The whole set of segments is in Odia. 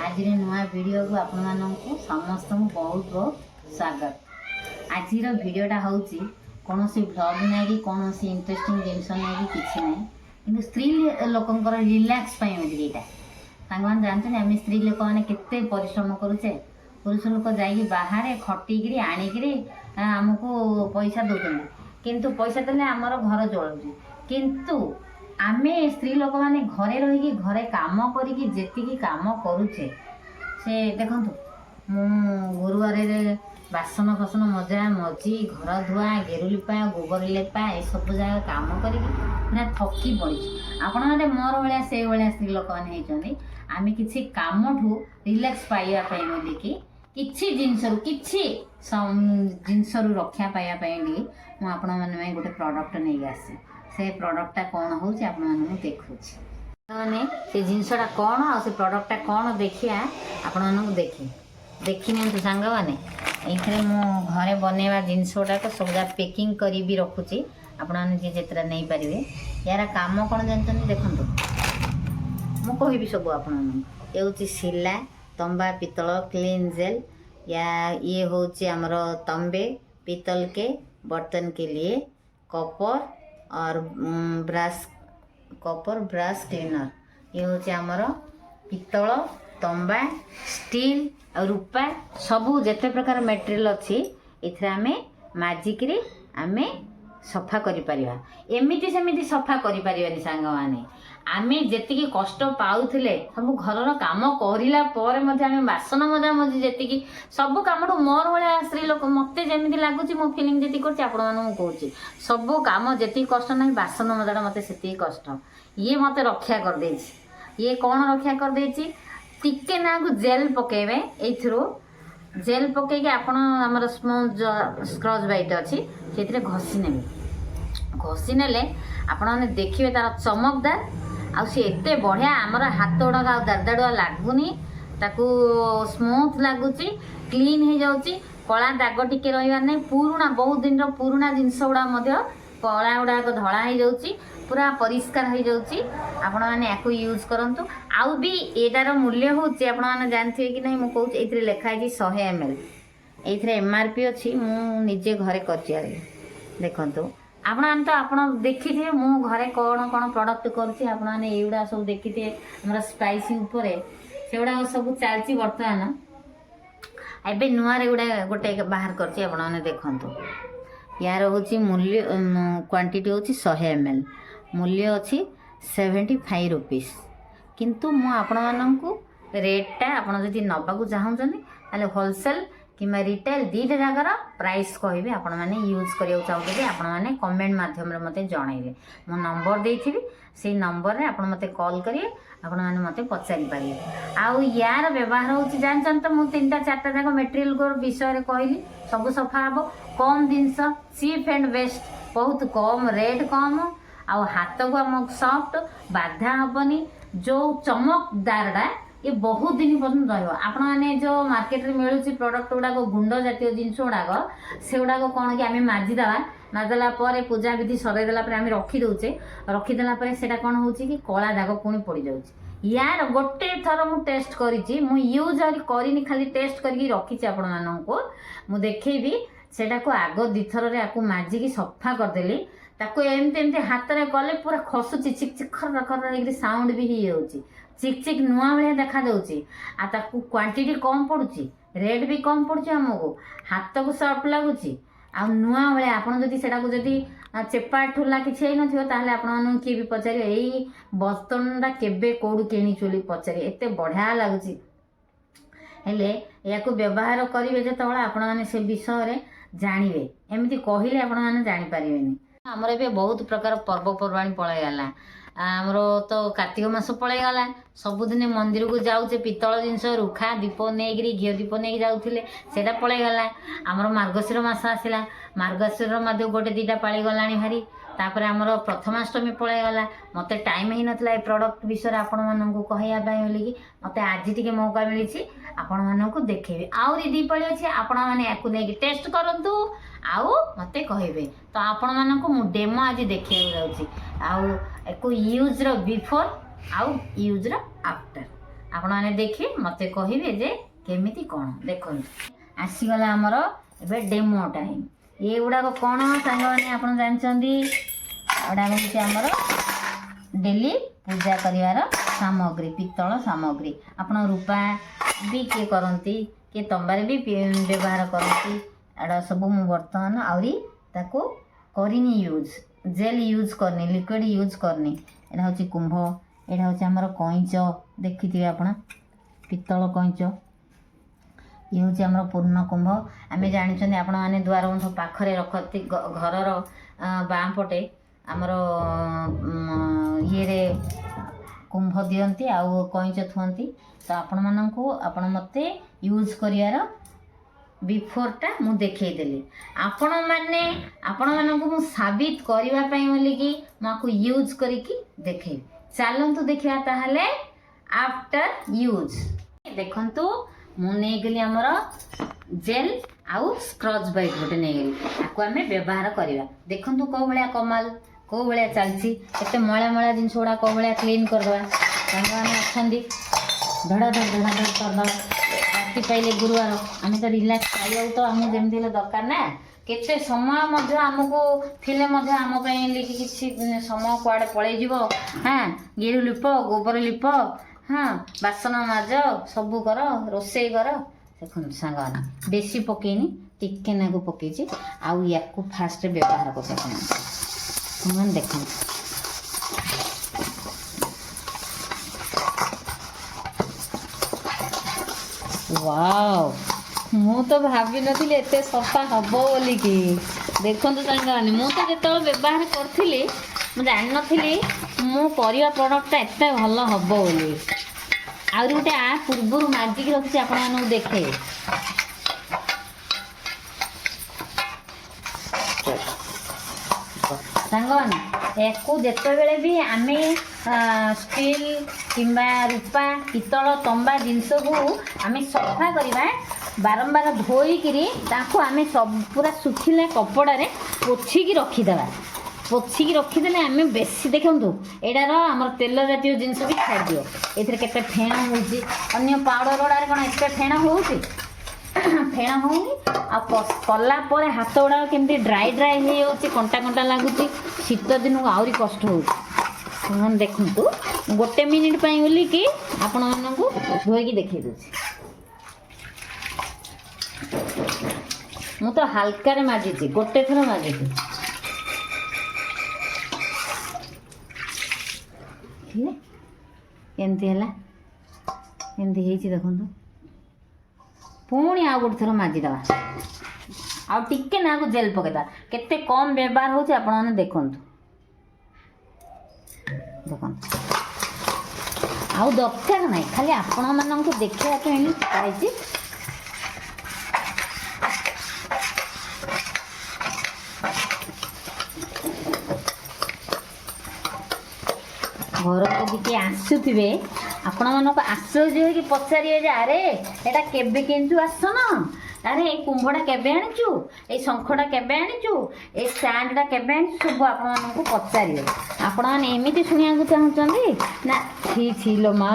आज नुआ वीडियो को आपण मानू समस्त बहुत बहुत स्वागत। आज वीडियोटा हूँ कौन ब्लॉग ना कि कौन इंटरेस्टिंग जिनस ना कि ना कि स्त्री लोकंर रिलैक्स यहाँ सामान जानते आम स्त्री लोक मैंने केते परिश्रम करुचे। पुरुष लोक जाकि बाहर खटिकी आणिक आमको पैसा दौरान किंतु पैसा देने आमर घर चलुची किंतु आमे स्त्री लोक मैंने घरे रही घरे काम करी जेतिकी काम करुचे से देखु मु गुरुवार बासन फासन मजा मजी घर धुआ गेरु लिपा गोबर लेपा ये सब जगह काम करी थकी पड़ी आपण मैंने मोर भाया से भाया स्त्री लोक मैंने आम कि कम ठू रिलैक्स पाइबापी बोलिकी किसी जिनस रक्षा पाइबापी मुझे आपण मैंने गोटे प्रडक्ट नहीं आसी से प्रडक्टा कौन हो देखुँ मैंने से जिनसटा कौन आ प्रडक्टा कौन देखिया आपण देखी नि सांग मैंने ये मु घरे बनवा जिनस गुड़ाक सब पैकिंग करी भी रखुची आपने जी जितना नहीं पारे यार काम कौन जानते देखो मुझे सब आपन शिला तंबा पितल क्लीन जेल या ये हूँ आमर तंबे पितल के बर्तन के लिए कॉपर और ब्रश क्लीनर ये हूँ आमर पितल तंबा स्टील और रूपा सबू जिते प्रकार मटेरियल अच्छी इथरे आमे माजिकी आमे सफा करिपारिबा एमिति सेमिति सफा करिपारिबानी सांग माने आमे जेतिकी कष्ट पाउथिले सब घरर काम करिला पर मध्ये आमे बासन मजा मजी जेतिकी सब कामडो मोर भलिया स्त्री लोक मते जेमिति लागुची मो फीलिंग जेति करछि आपण मानु कहूची सब काम जेति कष्ट नाही बासन मजाडा मते सेति कष्ट ये मते रक्षा कर देछि ये कौन रक्षा कर देछि टिके ना को जेल पकेबे एथरो जेल पके के आपण हमर स्पंज स्क्रच बाइट अछि सेतिरे घसी नेबे घसी नेले आपण माने देखिबे तार चमकदार आ से एते बढ़िया हमर हाथ गुड़ा दारदाड़ुआ लगुनि ताकू स्मूथ लगुची क्लीन हो जाउची कला दाग टिके रहिबार नै पुराना बहुत दिन रो पुराना जिंस गुड़ा मध्य कला गुड़ा धला हो जाउची पूरा परिष्कार हो जाउची आपण माने याकू यूज करंतु आउ भी एटार मूल्य होची आपण माने जानथिबे कि नै मु कहू एथिरे लेखा है 100 ml एथिरे एमआरपी अछि मु निजे घरे करछि देखंतु आपण माने तो आपण देखिथे मु घरे कौन कौन प्रोडक्ट करछि आपण माने एउडा सब देखिथे हमर स्पाइसी ऊपर सेउडा सब चलछि वर्तमान एबे नुआ रे गुडा गोटे बाहर करछि आपण माने देखंतु यार होची मूल्य क्वांटिटी होची 100 ml मूल्य अच्छी 75 रुपीस किंतु मु आपण मानकु रेटटा आपण जदि नबाकू चाहउछनी ताले होलसेल किमा रिटेल दीटा जगार प्राइस कहबे आपण माने यूज करियो चाहउते आपण माने कमेंट माध्यम रे मते जणाइले मो नंबर देथिबी से नंबर रे आपण मते कॉल करिए आपण माने मते पचारि पारिए आउ यार व्यवहार होची जानचन त मु तीनटा चारटा जाक मटेरियल को विषय रे कहली सब सफा हबो कम जिंस चीप एंड बेस्ट बहुत कम रेट कम आउ हाथ को आम सॉफ्ट बाधा हेनी जो चमकदारटा ये बहुत दिन पर्यटन आपण मैंने जो मार्केट रे मिलूची प्रोडक्ट गुड़ाक गुंड जातीय जिनस गुड़ाक से गुड़ाक कौन कि आम माजिदेवा माजिदेला पूजा विधि सरईदेला आम रखीदेला से कौन हो कला दाग पुणी पड़ जाऊँगी यार गोटे थर मु टेस्ट करी यूज करनी खाली टेस्ट करके रखी आपण मानू मु देखी सेटा को आग दिथर आपको माजिकी सफा करदेली ताको एमती एमती हाथ में कले पूरा खसुची चिक चिक खर खर साउंड भी हो चिक चिक नुआ भाया देखा दूची आकु क्वांटिटी कम पड़ुची रेट भी कम पड़ुची आमको हाथ को सॉफ्ट लगुच आ नुआ भाया आपड़ जदि सेटा को जदि चेपा ठुला किसी नाले आपण किए भी पचारे यही बर्तनटा केबे कौड़ू किणुली पचारे एत बढ़िया लगुच हेले या व्यवहार करेंगे जो आपण मैंने से विषय जानवे एमती कहले आपण मैंने जानीपारे आमर ए बहुत प्रकार पर्वपर्वाणी पलैगला आमर तो कार्तिक मास पलैगला सबुदिन मंदिर को जाऊे पितल जिनस रुखा दीप नहीं घी दीप नहीं जाऊे से पलैगला आमर मार्गशीर मास आसला मार्गशीर मध्य गोटे दीटा पाली गला भारी तापर आमर प्रथमाष्टमी पलैगला मत टाइम ही नाला ये प्रडक्ट विषय आपण मानू कहवाई बोलिकी मत आज टी मौका मिली आपण मानू देखेबी आहरी दीपाली अच्छी आपण मैंने या टेस्ट करूँ आउ मते कहबे तो आपण मानू मु डेमो आज देखा जाऊँगी आउ यूज रो बिफोर आउ यूज रो आफ्टर ଆପଣମାନେ ଦେଖିବେ ମୋତେ କହିବେ ଯେ କେମିତି କ'ଣ। ଦେଖନ୍ତୁ ଆସିଗଲା ଆମର ଏବେ ଡେମୋ ଟାଇମ୍। ଏଗୁଡ଼ାକ କ'ଣ ସାଙ୍ଗମାନେ ଆପଣ ଜାଣିଛନ୍ତି? ଏଗୁଡ଼ାକ ହେଉଛି ଆମର ଡେଲି ପୂଜା କରିବାର ସାମଗ୍ରୀ, ପିତ୍ତଳ ସାମଗ୍ରୀ। ଆପଣ ରୂପା ବି କିଏ କରନ୍ତି, କିଏ ତମ୍ବାରେ ବି ବ୍ୟବହାର କରନ୍ତି। ଏଗୁଡ଼ା ସବୁ ମୁଁ ବର୍ତ୍ତମାନ ଆହୁରି ତାକୁ କରିନି ୟୁଜ୍, ଜେଲ୍ ୟୁଜ୍ କରିନି, ଲିକ୍ୱିଡ଼ ୟୁଜ୍ କରିନି। ଏଇଟା ହେଉଛି କୁମ୍ଭ, ଏଇଟା ହେଉଛି ଆମର କଇଁଚ, ଦେଖିଥିବେ ଆପଣ ପିତ୍ତଳ କଇଁଚ। ଇଏ ହେଉଛି ଆମର ପୂର୍ଣ୍ଣ କୁମ୍ଭ। ଆମେ ଜାଣିଛନ୍ତି ଆପଣମାନେ ଦ୍ୱାରବନ୍ଧ ପାଖରେ ରଖନ୍ତି, ଘରର ବାଁ ପଟେ ଆମର ଇଏରେ କୁମ୍ଭ ଦିଅନ୍ତି ଆଉ କଇଁଚ ଥୁଅନ୍ତି। ତ ଆପଣମାନଙ୍କୁ ଆପଣ ମୋତେ ୟୁଜ୍ କରିବାର ବିଫୋର୍ଟା ମୁଁ ଦେଖେଇଦେଲି। ଆପଣମାନଙ୍କୁ ମୁଁ ସାବିତ କରିବା ପାଇଁ ବୋଲିକି ମୁଁ ଆକୁ ୟୁଜ୍ କରିକି ଦେଖେଇବି। ଚାଲନ୍ତୁ ଦେଖିବା ତାହେଲେ ଆଫ୍ଟର ୟୁଜ୍। ଦେଖନ୍ତୁ ମୁଁ ନେଇଗଲି ଆମର ଜେଲ୍ ଆଉ ସ୍କ୍ରଚ୍ ବ୍ରାଇଟ୍ ଗୋଟେ ନେଇଗଲି, ତାକୁ ଆମେ ବ୍ୟବହାର କରିବା। ଦେଖନ୍ତୁ କେଉଁ ଭଳିଆ କମାଲ, କେଉଁ ଭଳିଆ ଚାଲିଛି। କେତେ ମଇଳା ମଇଳା ଜିନିଷ ଗୁଡ଼ା କେଉଁ ଭଳିଆ କ୍ଲିନ୍ କରିଦେବା। ସାଙ୍ଗମାନେ ଅଛନ୍ତି ଧଡ଼ ଧଡ଼ କରିଦେବା। ରାତି ପାଇଲେ ଗୁରୁବାର ଆମେ ତ ରିଲାକ୍ସ ଖାଇବାକୁ ତ ଆମକୁ ଯେମିତି ହେଲେ ଦରକାର ନା। କେତେ ସମୟ ମଧ୍ୟ ଆମକୁ ଥିଲେ ମଧ୍ୟ ଆମ ପାଇଁ କିଛି ସମୟ କୁଆଡ଼େ ପଳେଇଯିବ। ଗେରୁ ଲିପ, ଗୋବର ଲିପ, ବାସନ ମାଜ, ସବୁ କର, ରୋଷେଇ କର। ଦେଖନ୍ତୁ ସାଙ୍ଗମାନେ ବେଶୀ ପକେଇନି, ଟିକେ ନାକୁ ପକେଇଛି। ଆଉ ୟାକୁ ଫାଷ୍ଟ ବ୍ୟବହାର କରୁଛି ଆପଣମାନେ ଦେଖନ୍ତୁ। ୱାଓ, ମୁଁ ତ ଭାବିନଥିଲି ଏତେ ସଫା ହବ ବୋଲିକି। ଦେଖନ୍ତୁ ସାଙ୍ଗମାନେ, ମୁଁ ତ ଯେତେବେଳେ ବ୍ୟବହାର କରିଥିଲି ମୁଁ ଜାଣିନଥିଲି ମୁଁ ପରିବା ପ୍ରଡ଼କ୍ଟଟା ଏତେ ଭଲ ହବ ବୋଲି। ଆହୁରି ଗୋଟେ ପୂର୍ବରୁ ମାଜିକି ରଖିଛି ଆପଣମାନଙ୍କୁ ଦେଖେ। ସାଙ୍ଗମାନେ ୟାକୁ ଯେତେବେଳେ ବି ଆମେ ଷ୍ଟିଲ୍ କିମ୍ବା ରୂପା, ପିତ୍ତଳ, ତମ୍ବା ଜିନିଷକୁ ଆମେ ସଫା କରିବା, ବାରମ୍ବାର ଧୋଇକିରି ତାକୁ ଆମେ ପୁରା ଶୁଖିଲା କପଡ଼ାରେ ପୋଛିକି ରଖିଦେବା। ପୋଛିକି ରଖିଦେଲେ ଆମେ ବେଶୀ, ଦେଖନ୍ତୁ ଏଇଟାର ଆମର ତେଲ ଜାତୀୟ ଜିନିଷ ବି ଛାଡ଼ିଦିଅ। ଏଥିରେ କେତେ ଫେଣ ହେଉଛି, ଅନ୍ୟ ପାଉଡ଼ର ଗୁଡ଼ାରେ କ'ଣ ଏତେ ଫେଣ ହେଉଛି? ଫେଣ ହେଉନି। ଆଉ କଲା ପରେ ହାତ ଗୁଡ଼ାକ କେମିତି ଡ୍ରାଇ ହେଇଯାଉଛି, କଣ୍ଟା କଣ୍ଟା ଲାଗୁଛି। ଶୀତ ଦିନକୁ ଆହୁରି କଷ୍ଟ ହେଉଛି। ଦେଖନ୍ତୁ ଗୋଟେ ମିନିଟ୍ ପାଇଁ ବୋଲିକି ଆପଣମାନଙ୍କୁ ଧୋଇକି ଦେଖେଇ ଦେଉଛି। ମୁଁ ତ ହାଲକାରେ ମାଜିଛି, ଗୋଟେ ଥର ମାଜିଛି। ଏମିତି ହେଲା, ଏମିତି ହେଇଛି ଦେଖନ୍ତୁ। ପୁଣି ଆଉ ଗୋଟେ ଥର ମାଜିଦେବା, ଆଉ ଟିକେ ନାକୁ ଜେଲ୍ ପକେଇଦେବା। କେତେ କମ୍ ବ୍ୟବହାର ହେଉଛି ଆପଣମାନେ ଦେଖନ୍ତୁ। ଦେଖନ୍ତୁ ଆଉ ଦରକାର ନାହିଁ, ଖାଲି ଆପଣମାନଙ୍କୁ ଦେଖିବା ପାଇଁ ପାଇଛି। ଘରକୁ ଯଦି କିଏ ଆସୁଥିବେ ଆପଣମାନଙ୍କୁ ଆଶ୍ଚର୍ଯ୍ୟ ହେଇକି ପଚାରିବେ ଯେ ଆରେ ଏଇଟା କେବେ କିଣିଛୁ ଆସନ, ଆରେ ଏଇ କୁମ୍ଭଟା କେବେ ଆଣିଛୁ, ଏଇ ଶଙ୍ଖଟା କେବେ ଆଣିଛୁ, ଏଇ ଷ୍ଟାଣ୍ଡଟା କେବେ ଆଣିଛୁ, ସବୁ ଆପଣମାନଙ୍କୁ ପଚାରିବେ। ଆପଣମାନେ ଏମିତି ଶୁଣିବାକୁ ଚାହୁଁଛନ୍ତି ନା ଛି ଲୋ ମା,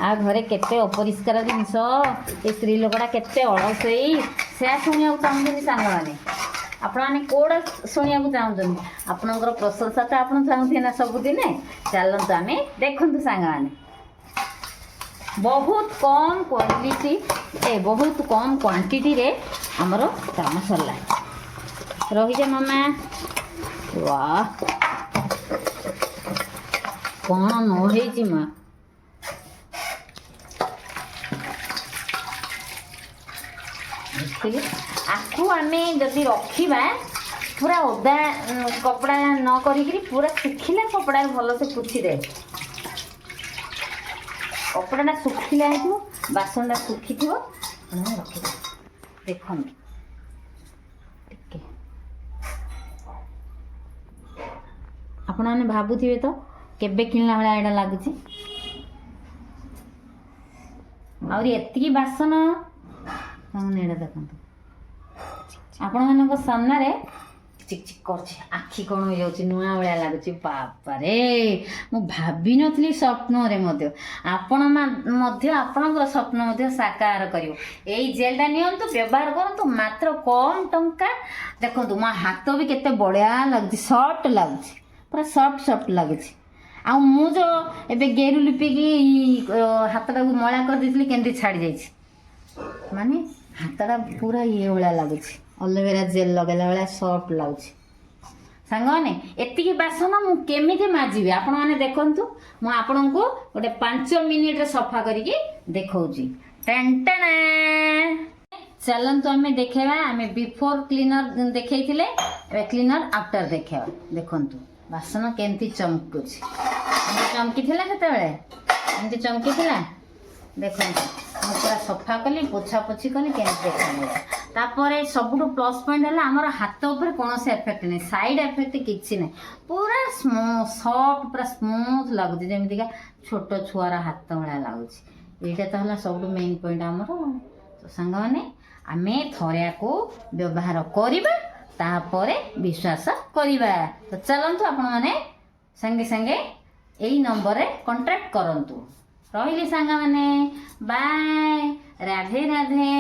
ଆ ଘରେ କେତେ ଅପରିଷ୍କାର ଜିନିଷ, ଏ ସ୍ତ୍ରୀ ଲୋକଟା କେତେ ଅଳସେଇ, ସେୟା ଶୁଣିବାକୁ ଚାହୁଁଛନ୍ତି ସାଙ୍ଗମାନେ? ଆପଣମାନେ କେଉଁଟା ଶୁଣିବାକୁ ଚାହୁଁଛନ୍ତି? ଆପଣଙ୍କର ପ୍ରଶଂସା ତ ଆପଣ ଚାହୁଁଥିବେ ନା ସବୁଦିନେ। ଚାଲନ୍ତୁ ଆମେ ଦେଖନ୍ତୁ ସାଙ୍ଗମାନେ, ବହୁତ କମ୍ କ୍ୱାଲିଟି, ବହୁତ କମ୍ କ୍ୱାଣ୍ଟିଟିରେ ଆମର କାମ ସରିଲା। ରହିଯା ମାମା। ୱାଃ, କ'ଣ ନ ହେଇଛି ମା। ଆକୁ ଆମେ ଯଦି ରଖିବା ପୁରା ଓଦା କପଡ଼ା ନ କରିକିରି ପୁରା ଶୁଖିଲା କପଡ଼ାରେ ଭଲସେ ପୋଛିଦେ। କପଡ଼ାଟା ଶୁଖିଲା ହେଇଥିବ, ବାସନଟା ଶୁଖିଥିବ, ରଖିଦେବେ। ଦେଖନ୍ତୁ ଟିକେ ଆପଣମାନେ ଭାବୁଥିବେ ତ କେବେ କିଣିଲା ଭଳିଆ ଏଇଟା ଲାଗୁଛି। ଆହୁରି ଏତିକି ବାସନ, ଏଇଟା ଦେଖନ୍ତୁ ଆପଣମାନଙ୍କ ସାମ୍ନାରେ ଚିକ୍ ଚିକ୍ କରୁଛି ଆଖି କ'ଣ ହେଇଯାଉଛି ନୂଆ ଭଳିଆ ଲାଗୁଛି ବାବାରେ ମୁଁ ଭାବିନଥିଲି ସ୍ୱପ୍ନରେ ମଧ୍ୟ ଆପଣ ମଧ୍ୟ ଆପଣଙ୍କର ସ୍ୱପ୍ନ ମଧ୍ୟ ସାକାର କରିବ ଏଇ ଜେଲ୍ଟା ନିଅନ୍ତୁ ବ୍ୟବହାର କରନ୍ତୁ ମାତ୍ର କମ୍ ଟଙ୍କା ଦେଖନ୍ତୁ ମୋ ହାତ ବି କେତେ ବଢ଼ିଆ ଲାଗୁଛି ସଫ୍ଟ ଲାଗୁଛି ପୁରା ସଫ୍ଟ ଲାଗୁଛି ଆଉ ମୁଁ ଯେଉଁ ଏବେ ଗେରୁ ଲିପିକି ହାତଟାକୁ ମଇଳା କରିଦେଇଥିଲି କେମିତି ଛାଡ଼ି ଯାଇଛି ମାନେ ହାତଟା ପୁରା ଇଏ ଭଳିଆ ଲାଗୁଛି ଅଲୋଭେରା ଜେଲ୍ ଲଗାଇଲା ଭଳିଆ ସଫ୍ଟ ଲାଗୁଛି ସାଙ୍ଗମାନେ ଏତିକି ବାସନ ମୁଁ କେମିତି ମାଜିବି ଆପଣମାନେ ଦେଖନ୍ତୁ ମୁଁ ଆପଣଙ୍କୁ ଗୋଟେ 5 ମିନିଟ୍ରେ ସଫା କରିକି ଦେଖାଉଛି ଟେଣ୍ଟେନା ଚାଲନ୍ତୁ ଆମେ ଦେଖେଇବା ଆମେ ବିଫୋର କ୍ଲିନର ଦେଖେଇଥିଲେ ଏବେ କ୍ଲିନର ଆଫ୍ଟର ଦେଖେଇବା ଦେଖନ୍ତୁ ବାସନ କେମିତି ଚମକୁଛି ଚମକିଥିଲା ସେତେବେଳେ ଏମିତି ଚମକିଥିଲା ଦେଖନ୍ତୁ ମୁଁ ପୁରା ସଫା କଲି ପୋଛାପୋଛି କଲି କେମିତି ଦେଖାଯାଉଛି ତାପରେ ସବୁଠୁ ପ୍ଲସ୍ ପଏଣ୍ଟ ହେଲା ଆମର ହାତ ଉପରେ କୌଣସି ଏଫେକ୍ଟ ନାହିଁ ସାଇଡ୍ ଏଫେକ୍ଟ କିଛି ନାହିଁ ପୁରା ସଫ୍ଟ ପୁରା ସ୍ମୁଥ ଲାଗୁଛି ଯେମିତିକା ଛୋଟ ଛୁଆର ହାତ ଭଳିଆ ଲାଗୁଛି ଏଇଟା ତ ହେଲା ସବୁଠୁ ମେନ୍ ପଏଣ୍ଟ ଆମର ତ ସାଙ୍ଗମାନେ ଆମେ ଥରେଆକୁ ବ୍ୟବହାର କରିବା ତାପରେ ବିଶ୍ୱାସ କରିବା ତ ଚାଲନ୍ତୁ ଆପଣମାନେ ସାଙ୍ଗେ ସାଙ୍ଗେ ଏଇ ନମ୍ବରରେ କଣ୍ଟାକ୍ଟ କରନ୍ତୁ ରହିଲି ସାଙ୍ଗମାନେ ବାଏ ରାଧେ ରାଧେ